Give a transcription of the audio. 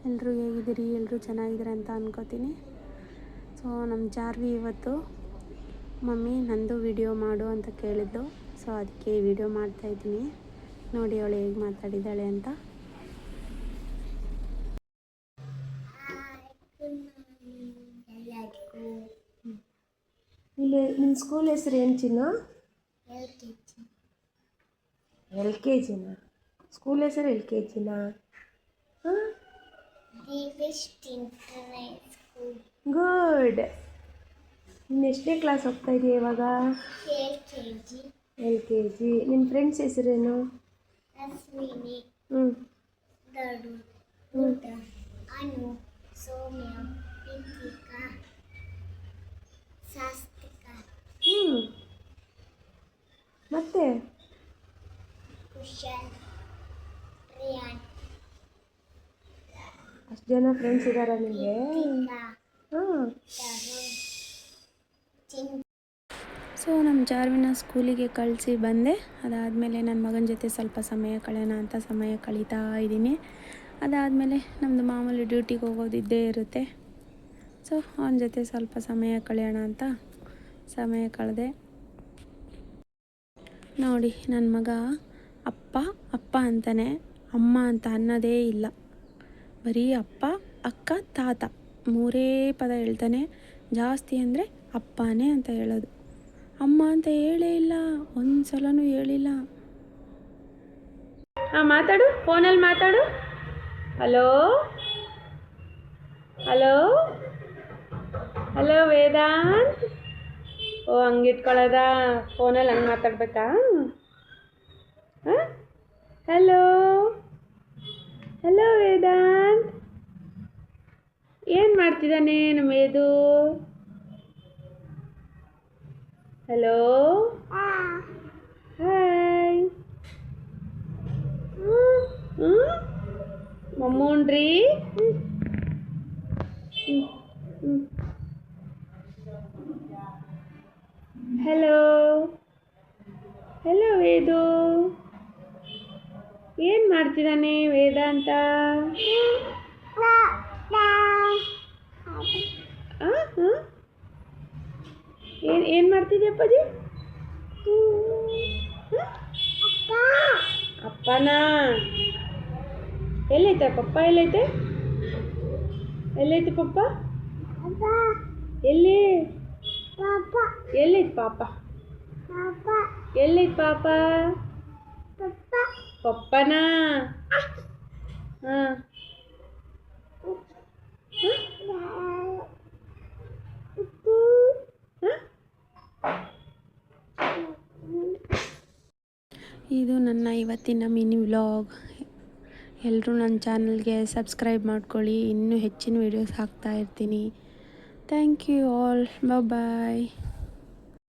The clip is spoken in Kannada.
ಎಲ್ಲರೂ ಹೇಗಿದ್ದೀರಿ? ಎಲ್ಲರೂ ಚೆನ್ನಾಗಿದ್ದೀರ ಅಂತ ಅನ್ಕೋತೀನಿ. ಸೊ ನಮ್ಮ ಜಾರ್ವಿ ಇವತ್ತು ಮಮ್ಮಿ ನಂದು ವಿಡಿಯೋ ಮಾಡು ಅಂತ ಕೇಳಿದ್ದು. ಸೊ ಅದಕ್ಕೆ ವಿಡಿಯೋ ಮಾಡ್ತಾಯಿದ್ದೀನಿ. ನೋಡಿ ಅವಳು ಹೇಗೆ ಮಾತಾಡಿದ್ದಾಳೆ ಅಂತ. ಇಲ್ಲಿ ನಿಮ್ಮ ಸ್ಕೂಲ್ ಹೆಸರು ಏನು ಚಿನ್ನ? LKG ಸ್ಕೂಲ್ ಹೆಸರು LKG ಹಾಂ, ಗುಡ್. ನೀನು ಎಷ್ಟನೇ ಕ್ಲಾಸ್ ಹೋಗ್ತಾ ಇದೆಯಾ ಇವಾಗ? LKG. ನಿನ್ನ ಫ್ರೆಂಡ್ಸ್ ಹೆಸರೇನು? ಹ್ಞೂ ಅನು, ಸೌಮ್ಯ, ರಿತಿಕಾ, ಶಾಸ್ತ್ರಿಕಾ, ಮತ್ತೆ ಕುಶಲ್, ರಿಯಾನ್. ಅಷ್ಟು ಜನ ಫ್ರೆಂಡ್ಸ್ ಇದ್ದಾರಾ ನಿಮಗೆ? ಹಾಂ. ಸೊ ನಮ್ಮ ಜಾರ್ವಿನ ಸ್ಕೂಲಿಗೆ ಕಳಿಸಿ ಬಂದೆ. ಅದಾದಮೇಲೆ ನನ್ನ ಮಗನ ಜೊತೆ ಸ್ವಲ್ಪ ಸಮಯ ಕಳೆಯೋಣ ಅಂತ ಸಮಯ ಕಳೀತಾ ಇದ್ದೀನಿ. ಅದಾದಮೇಲೆ ನಮ್ಮದು ಮಾಮೂಲಿ ಡ್ಯೂಟಿಗೆ ಹೋಗೋದಿದ್ದೇ ಇರುತ್ತೆ. ಸೊ ಅವನ ಜೊತೆ ಸ್ವಲ್ಪ ಸಮಯ ಕಳೆಯೋಣ ಅಂತ ಸಮಯ ಕಳೆದೆ. ನೋಡಿ ನನ್ನ ಮಗ ಅಪ್ಪ ಅಪ್ಪ ಅಂತಾನೆ, ಅಮ್ಮ ಅಂತ ಅನ್ನೋದೇ ಇಲ್ಲ. ಬರೀ ಅಪ್ಪ, ಅಕ್ಕ, ತಾತ ಮೂರೇ ಪದ ಹೇಳ್ತಾನೆ. ಜಾಸ್ತಿ ಅಂದರೆ ಅಪ್ಪನೇ ಅಂತ ಹೇಳೋದು. ಅಮ್ಮ ಅಂತ ಹೇಳೇ ಇಲ್ಲ, ಒಂದು ಸಲನೂ ಹೇಳಿಲ್ಲ. ಹಾಂ, ಮಾತಾಡು, ಫೋನಲ್ಲಿ ಮಾತಾಡು. Hello hello hello Vedant. ಓ ಹಂಗಿಟ್ಕೊಳ್ಳೋದಾ? ಫೋನಲ್ಲಿ ಹಂಗೆ ಮಾತಾಡ್ಬೇಕಾ? ಹಾಂ, ಹಲೋ ಹಲೋ ವೇದಾಂತ್. ಏನು ಮಾಡ್ತಿದ್ದಾನೆ ನಮ್ಮ ವೇದು? Hello hi. ಮಮ್ಮೂನ್ರಿ. Hello hello Vedu. ಏನು ಮಾಡ್ತಿದ್ದಾನೆ ವೇದಾಂತ? ಏನು ಮಾಡ್ತಿದ್ಯಪ್ಪಾಜಿ? ಅಪ್ಪನಾ? ಎಲ್ಲೈತೆ ಪಪ್ಪ? ಎಲ್ಲೈತೆ ಪಪ್ಪ? ಎಲ್ಲಿ? ಎಲ್ಲೈತೆ ಪಾಪ? ಎಲ್ಲೈತೆ ಪಾಪ? ಪಪ್ಪನಾ? ಹಾಂ. ಇದು ನನ್ನ ಇವತ್ತಿನ ಮಿನಿ ವ್ಲಾಗ್. ಎಲ್ಲರೂ ನನ್ನ ಚಾನಲ್ಗೆ ಸಬ್ಸ್ಕ್ರೈಬ್ ಮಾಡ್ಕೊಳ್ಳಿ. ಇನ್ನೂ ಹೆಚ್ಚಿನ ವೀಡಿಯೋಸ್ ಹಾಕ್ತಾ ಇರ್ತೀನಿ. Thank you all. ಬಾಯ್.